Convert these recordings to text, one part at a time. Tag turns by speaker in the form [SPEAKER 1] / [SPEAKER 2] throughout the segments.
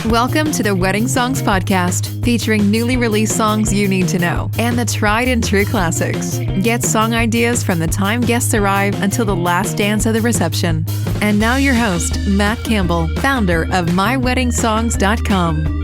[SPEAKER 1] Welcome to the Wedding Songs Podcast, featuring newly released songs you need to know and the tried and true classics. Get song ideas from the time guests arrive until the last dance of the reception. And now your host, Matt Campbell, founder of MyWeddingSongs.com.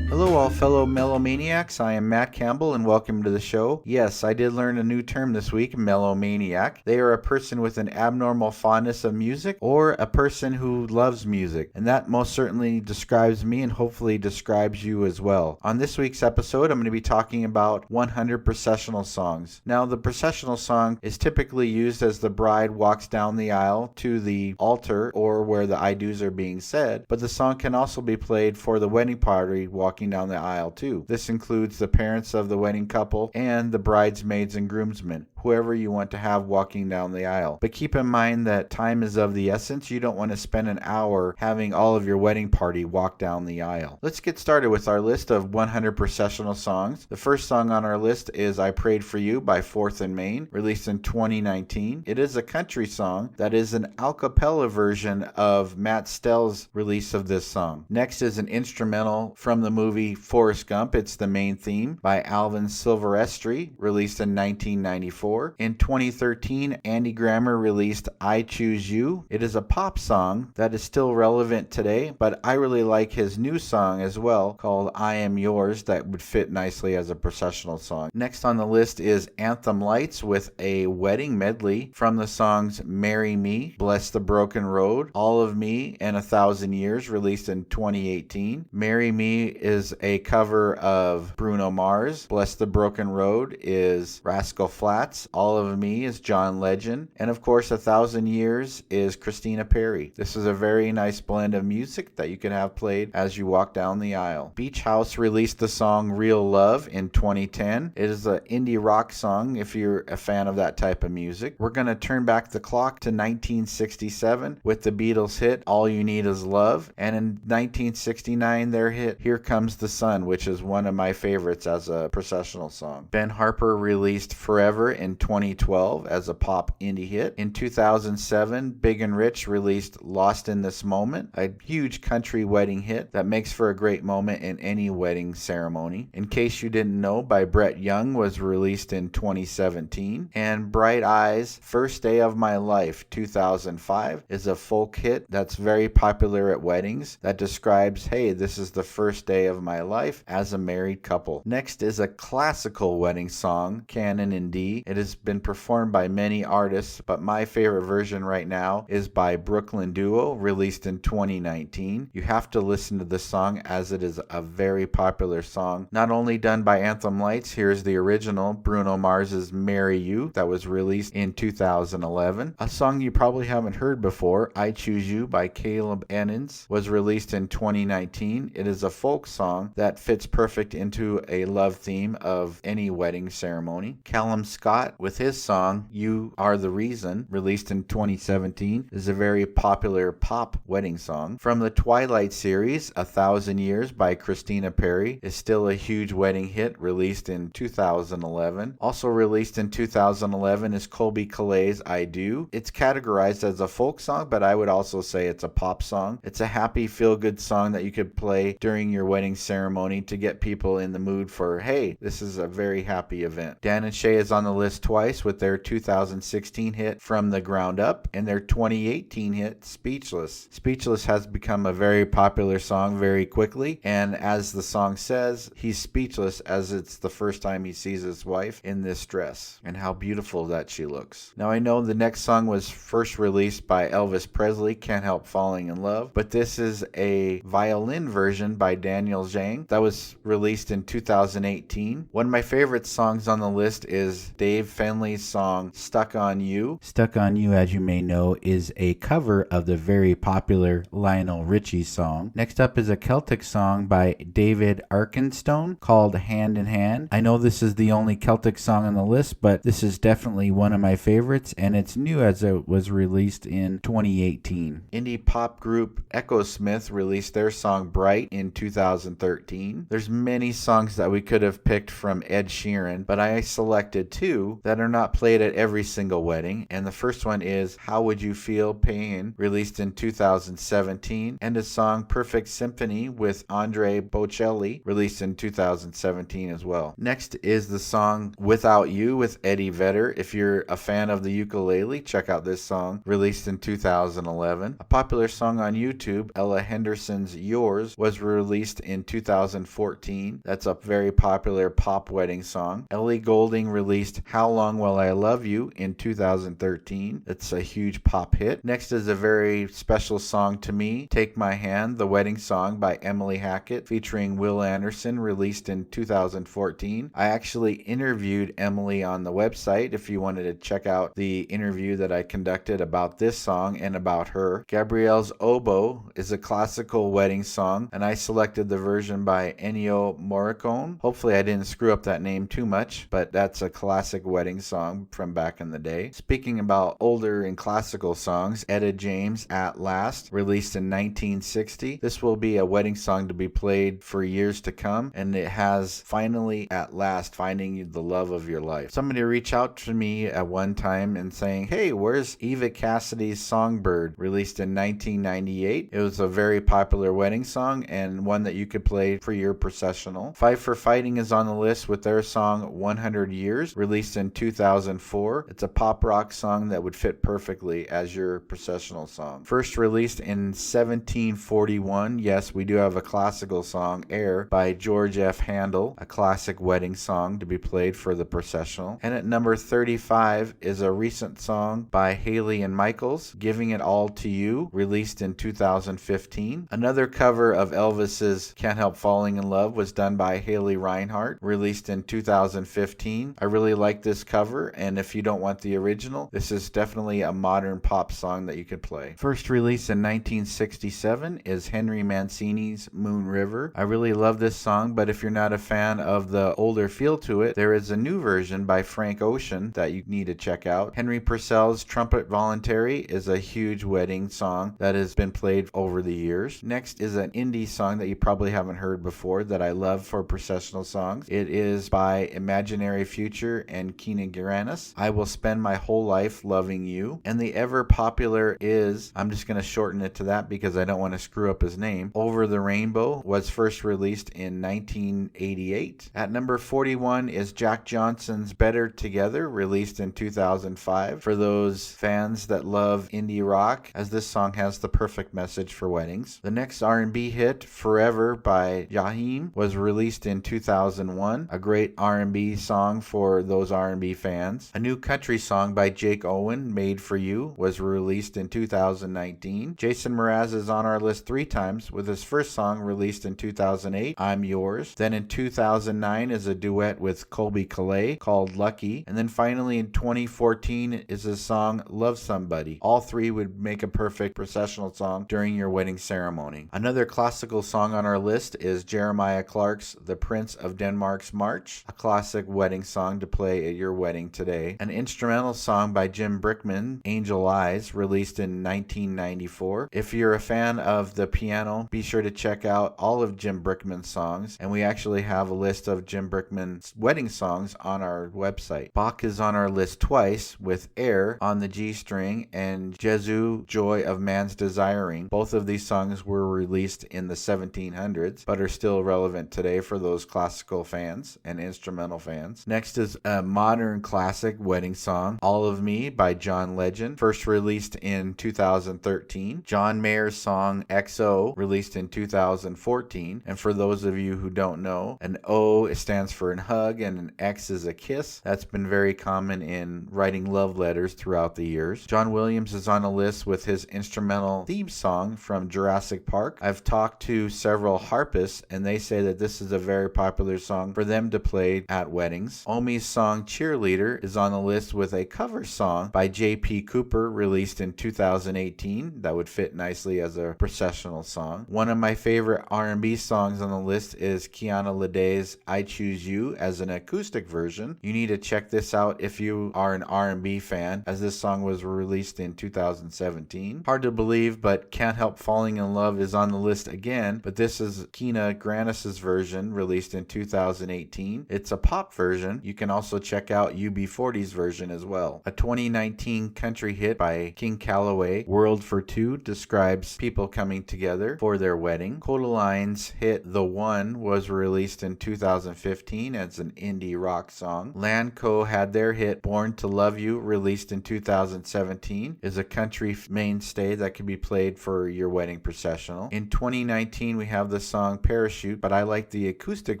[SPEAKER 2] Hello, all fellow Mellowmaniacs. I am Matt Campbell, and welcome to the show. Yes, I did learn a new term this week, Mellowmaniac. They are a person with an abnormal fondness of music, or a person who loves music, and that most certainly describes me and hopefully describes you as well. On this week's episode, I'm going to be talking about 100 processional songs. Now, the processional song is typically used as the bride walks down the aisle to the altar or where the I do's are being said, but the song can also be played for the wedding party walking down the aisle too. This includes the parents of the wedding couple and the bridesmaids and groomsmen, whoever you want to have walking down the aisle. But keep in mind that time is of the essence. You don't want to spend an hour having all of your wedding party walk down the aisle. Let's get started with our list of 100 processional songs. The first song on our list is I Prayed for You by 4th and Main, released in 2019. It is a country song that is an a cappella version of Matt Stell's release of this song. Next is an instrumental from the movie Forrest Gump. It's the main theme by Alvin Silvestri, released in 1994. In 2013, Andy Grammer released I Choose You. It is a pop song that is still relevant today, but I really like his new song as well, called I Am Yours, that would fit nicely as a processional song. Next on the list is Anthem Lights with a wedding medley from the songs Marry Me, Bless the Broken Road, All of Me, and 1,000 Years, released in 2018. Marry Me is a cover of Bruno Mars. Bless the Broken Road is Rascal Flatts. All of Me is John Legend. And of course, 1,000 Years is Christina Perri. This is a very nice blend of music that you can have played as you walk down the aisle. Beach House released the song Real Love in 2010. It is an indie rock song if you're a fan of that type of music. We're going to turn back the clock to 1967 with the Beatles hit All You Need Is Love. And in 1969, their hit Here Comes the Sun, which is one of my favorites as a processional song. Ben Harper released Forever in 2012 as a pop indie hit. In 2007, Big and Rich released Lost in This Moment, a huge country wedding hit that makes for a great moment in any wedding ceremony. In Case You Didn't Know by Brett Young was released in 2017. And Bright Eyes, First Day of My Life 2005 is a folk hit that's very popular at weddings that describes, hey, this is the first day of my life as a married couple. Next is a classical wedding song, Canon in D. It has been performed by many artists, but my favorite version right now is by Brooklyn Duo, released in 2019. You have to listen to this song as it is a very popular song. Not only done by Anthem Lights, here's the original, Bruno Mars's Marry You, that was released in 2011. A song you probably haven't heard before, I Choose You by Caleb Ennins, was released in 2019. It is a folk song that fits perfect into a love theme of any wedding ceremony. Callum Scott with his song You Are the Reason, released in 2017, is a very popular pop wedding song. From the Twilight series, 1,000 Years by Christina Perri is still a huge wedding hit, released in 2011. Also released in 2011 is Colby Calais' I Do. It's categorized as a folk song, but I would also say it's a pop song. It's a happy, feel-good song that you could play during your wedding ceremony to get people in the mood for, hey, this is a very happy event. Dan and Shay is on the list twice with their 2016 hit From the Ground Up and their 2018 hit Speechless. Speechless has become a very popular song very quickly, and as the song says, he's speechless as it's the first time he sees his wife in this dress and how beautiful that she looks. Now, I know the next song was first released by Elvis Presley, Can't Help Falling in Love, but this is a violin version by Daniel Zhang that was released in 2018. One of my favorite songs on the list is Dave Finley's song Stuck on You. Stuck on You, as you may know, is a cover of the very popular Lionel Richie song. Next up is a Celtic song by David Arkenstone called Hand in Hand. I know this is the only Celtic song on the list, but this is definitely one of my favorites, and it's new as it was released in 2018. Indie pop group Echo Smith released their song Bright in 2013. 2013. There's many songs that we could have picked from Ed Sheeran, but I selected two that are not played at every single wedding. And the first one is How Would You Feel Paying, released in 2017, and his song Perfect Symphony with Andre Bocelli, released in 2017 as well. Next is the song Without You with Eddie Vedder. If you're a fan of the ukulele, check out this song, released in 2011. A popular song on YouTube, Ella Henderson's Yours, was released in 2014. That's a very popular pop wedding song. Ellie Goulding released How Long Will I Love You in 2013. It's a huge pop hit. Next is a very special song to me, Take My Hand, the wedding song by Emily Hackett featuring Will Anderson, released in 2014. I actually interviewed Emily on the website if you wanted to check out the interview that I conducted about this song and about her. Gabrielle's Oboe is a classical wedding song, and I selected the version by Ennio Morricone. Hopefully I didn't screw up that name too much, but that's a classic wedding song from back in the day. Speaking about older and classical songs, Etta James' At Last, released in 1960. This will be a wedding song to be played for years to come, and it has Finally at Last, Finding the Love of Your Life. Somebody reached out to me at one time and saying, hey, where's Eva Cassidy's Songbird, released in 1998? It was a very popular wedding song and one that you could play for your processional. Five for Fighting is on the list with their song 100 Years, released in 2004. It's a pop rock song that would fit perfectly as your processional song. First released in 1741, yes, we do have a classical song, Air, by George F. Handel, a classic wedding song to be played for the processional. And at number 35 is a recent song by Haley and Michaels, Giving It All to You, released in 2015. Another cover of Elvis's Can't Help Falling in Love was done by Haley Reinhart, released in 2015. I really like this cover, and if you don't want the original, this is definitely a modern pop song that you could play. First released in 1967 is Henry Mancini's Moon River. I really love this song, but if you're not a fan of the older feel to it, there is a new version by Frank Ocean that you need to check out. Henry Purcell's Trumpet Voluntary is a huge wedding song that has been played over the years. Next is an indie song that you probably haven't heard before that I love for processional songs. It is by Imaginary Future and Keenan Garanis, I Will Spend My Whole Life Loving You. And the ever popular is, I'm just going to shorten it to that because I don't want to screw up his name, Over the Rainbow, was first released in 1988. At number 41 is Jack Johnson's Better Together, released in 2005. For those fans that love indie rock, as this song has the perfect message for weddings. The next R&B hit, Forever by Jaheim, was released in 2001. A great R&B song for those R&B fans. A new country song by Jake Owen, Made for You, was released in 2019. Jason Mraz is on our list 3 times, with his first song released in 2008, I'm Yours. Then in 2009 is a duet with Colby Calais called Lucky. And then finally in 2014 is his song Love Somebody. All 3 would make a perfect processional song during your wedding ceremony. Another classical song on our list is Jeremiah Clark's The Prince of Denmark's March, a classic wedding song to play at your wedding today. An instrumental song by Jim Brickman, Angel Eyes, released in 1994. If you're a fan of the piano, be sure to check out all of Jim Brickman's songs, and we actually have a list of Jim Brickman's wedding songs on our website. Bach is on our list twice with Air on the G string and Jesu, Joy of Man's Desiring. Both of these songs were released in the 1700s, but are still relevant today for those classical fans and instrumental fans. Next is a modern classic wedding song, All of Me by John Legend, first released in 2013. John Mayer's song XO, released in 2014. And for those of you who don't know, an O stands for an hug and an X is a kiss. That's been very common in writing love letters throughout the years. John Williams is on a list with his instrumental theme song from Jurassic Park. I've talked to several harpists and they say that this is a very popular song for them to play at weddings. Omi's song Cheerleader is on the list with a cover song by J.P. Cooper, released in 2018. That would fit nicely as a processional song. One of my favorite R&B songs on the list is Kiana Ledé's I Choose You as an acoustic version. You need to check this out if you are an R&B fan, as this song was released in 2017. Hard to believe, but Can't Help Falling in Love is on the list again, but this is Kina Grannis's version released in 2018. It's a pop version. You can also check out UB40's version as well. A 2019 country hit by King Calloway, World for Two, describes people coming together for their wedding. Kodaline's hit The One was released in 2015 as an indie rock song. Landco had their hit Born to Love You, released in 2017, is a country mainstay that can be played for your wedding processional. In 2019, we have the song Parachute, but I like the acoustic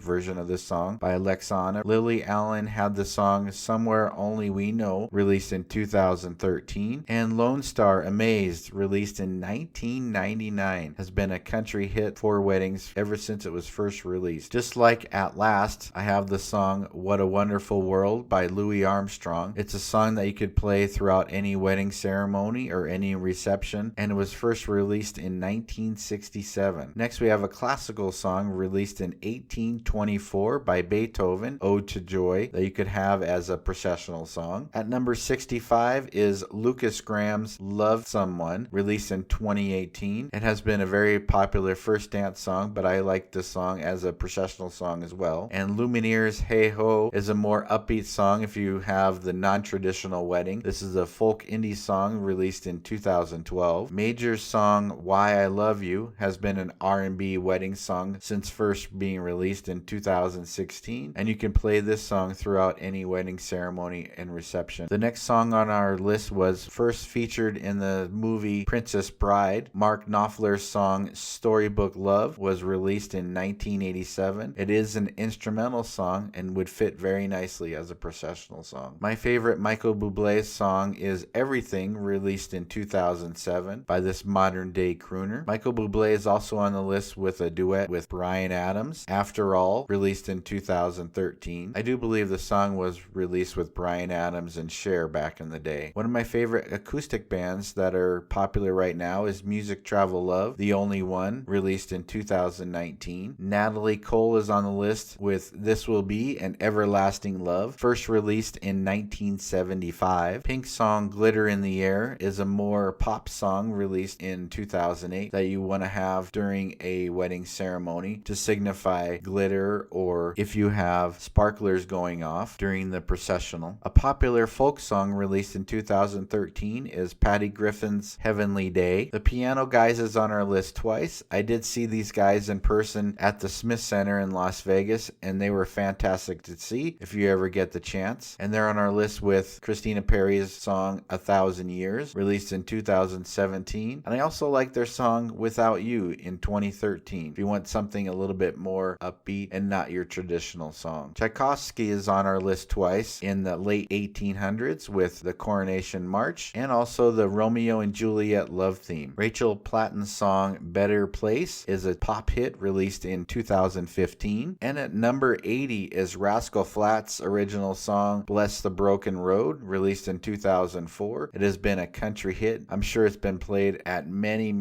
[SPEAKER 2] version of this song by Alexana. Lily Allen had the song Somewhere Only We Know, released in 2013. And Lone Star Amazed, released in 1999, has been a country hit for weddings ever since it was first released. Just like At Last, I have the song What a Wonderful World by Louis Armstrong. It's a song that you could play throughout any wedding ceremony or any reception, and it was first released in 1967. Next, we have a classical song released in 1824 by Beethoven, Ode to Joy, that you could have as a processional song. At number 65 is Lucas Graham's Love Someone, released in 2018. It has been a very popular first dance song, but I like this song as a processional song as well. And Lumineers' Hey Ho is a more upbeat song if you have the non-traditional wedding. This is a folk indie song released in 2012. Major's song Why I Love You has been an R&B wedding song since first being released in 2016, and you can play this song throughout any wedding ceremony and reception. The next song on our list was first featured in the movie Princess Bride. Mark Knopfler's song Storybook Love was released in 1987. It is an instrumental song and would fit very nicely as a processional song. My favorite Michael Bublé's song is Everything, released in 2007 by this modern day crooner. Michael Bublé is also on the list with a duet with Bryan Adams, After All, released in 2013. I do believe the song was released with Bryan Adams and Cher back in the day. One of my favorite acoustic bands that are popular right now is Music Travel Love, The Only One, released in 2019. Natalie Cole is on the list with This Will Be an Everlasting Love, first released in 1975. Pink's song Glitter in the Air is a more pop song released in 2008 that you want to have during a wedding ceremony to signify glitter, or if you have sparklers going off during the processional. A popular folk song released in 2013 is Patty Griffin's Heavenly Day. The Piano Guys is on our list twice. I did see these guys in person at the Smith Center in Las Vegas, and they were fantastic to see if you ever get the chance. And they're on our list with Christina Perri's song 1,000 Years, released in 2017. And I also like their song Without You in 2013, if you want something a little bit more upbeat and not your traditional song. Tchaikovsky is on our list twice in the late 1800s with the Coronation March and also the Romeo and Juliet love theme. Rachel Platten's song Better Place is a pop hit released in 2015. And at number 80 is Rascal Flatts' original song Bless the Broken Road, released in 2004. It has been a country hit. I'm sure it's been played at many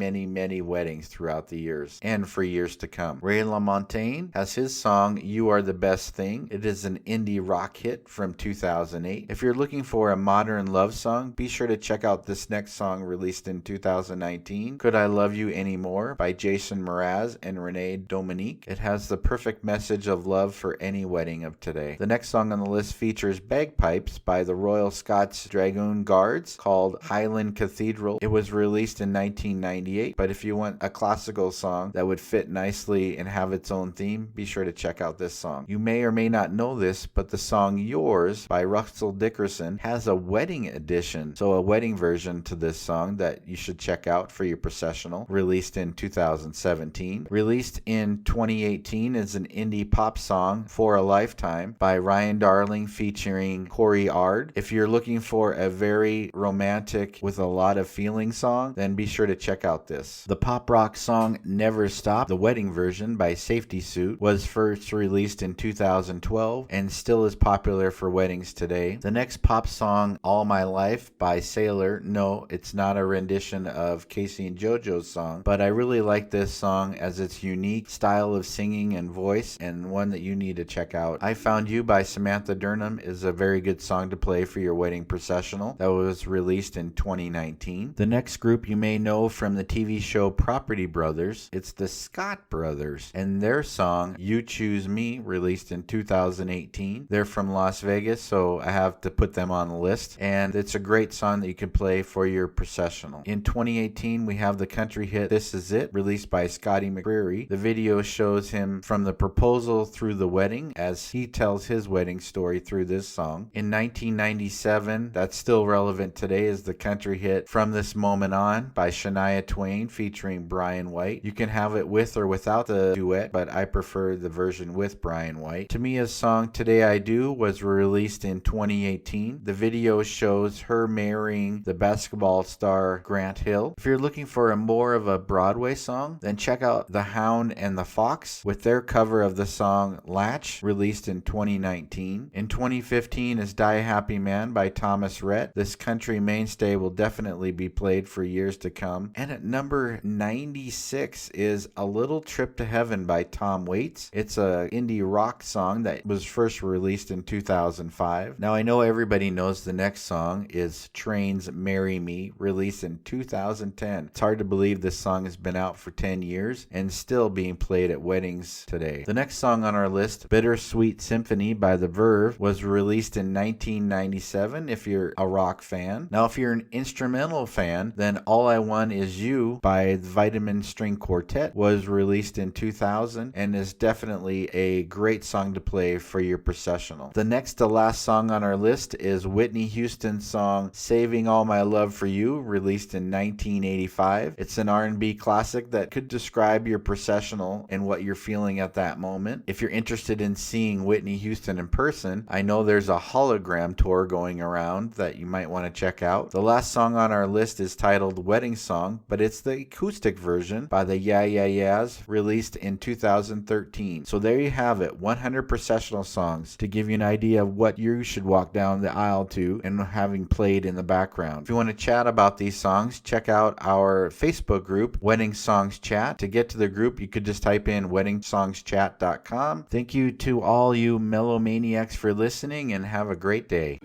[SPEAKER 2] weddings throughout the years and for years to come. Ray LaMontagne has his song You Are the Best Thing. It is an indie rock hit from 2008. If you're looking for a modern love song, be sure to check out this next song released in 2019, Could I Love You Anymore by Jason Mraz and Renee Dominique. It has the perfect message of love for any wedding of today. The next song on the list features Bagpipes by the Royal Scots Dragoon Guards called Highland Cathedral. It was released in 1998, but if you want a classical song that would fit nicely and have its own theme, be sure to check out this song. You may or may not know this, but the song Yours by Russell Dickerson has a wedding edition, so a wedding version to this song that you should check out for your processional, released in 2017. Released in 2018 is an indie pop song, For a Lifetime, by Ryan Darling featuring Corey Ard. If you're looking for a very romantic with a lot of feeling song, then be sure to check out this. The pop rock song Never Stop, the wedding version by Safety Suit, was first released in 2012 and still is popular for weddings today. The next pop song, All My Life by Sailor. No, it's not a rendition of Casey and JoJo's song, but I really like this song as its unique style of singing and voice, and one that you need to check out. I Found You by Samantha Durnham is a very good song to play for your wedding processional. That was released in 2019. The next group you may know from the TV show Property Brothers. It's the ska Watt Brothers and their song You Choose Me, released in 2018. They're from Las Vegas, so I have to put them on the list, and it's a great song that you can play for your processional. In 2018, we have the country hit This Is It, released by Scotty McCreery. The video shows him from the proposal through the wedding as he tells his wedding story through this song. In 1997, that's still relevant today, is the country hit From This Moment On by Shania Twain featuring Brian White. You can have it with or without the duet, but I prefer the version with Brian White. Tamia's song Today I Do was released in 2018. The video shows her marrying the basketball star Grant Hill. If you're looking for a more of a Broadway song, then check out The Hound and the Fox with their cover of the song Latch, released in 2019. In 2015 is Die Happy Man by Thomas Rhett. This country mainstay will definitely be played for years to come. And at number 96 is A Little Trip to Heaven by Tom Waits. It's a indie rock song that was first released in 2005. Now I know everybody knows the next song is Train's Marry Me, released in 2010. It's hard to believe this song has been out for 10 years and still being played at weddings today. The next song on our list, Bittersweet Symphony by The Verve, was released in 1997 if you're a rock fan. Now if you're an instrumental fan, then All I Want Is You by the Vitamin String Quartet was released in 2000 and is definitely a great song to play for your processional. The next to last song on our list is Whitney Houston's song Saving All My Love for You, released in 1985. It's an R&B classic that could describe your processional and what you're feeling at that moment. If you're interested in seeing Whitney Houston in person, I know there's a hologram tour going around that you might want to check out. The last song on our list is titled Wedding Song, but it's the acoustic version by the Yeah Yeah Yeahs, released in 2013. So there you have it, 100 processional songs to give you an idea of what you should walk down the aisle to and having played in the background. If you want to chat about these songs, check out our Facebook group, Wedding Songs Chat. To get to the group, you could just type in WeddingSongsChat.com. Thank you to all you melomaniacs for listening, and have a great day.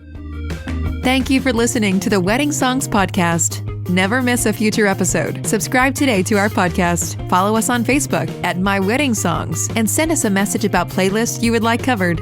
[SPEAKER 1] Thank you for listening to the Wedding Songs Podcast. Never miss a future episode. Subscribe today to our podcast. Follow us on Facebook at My Wedding Songs and send us a message about playlists you would like covered.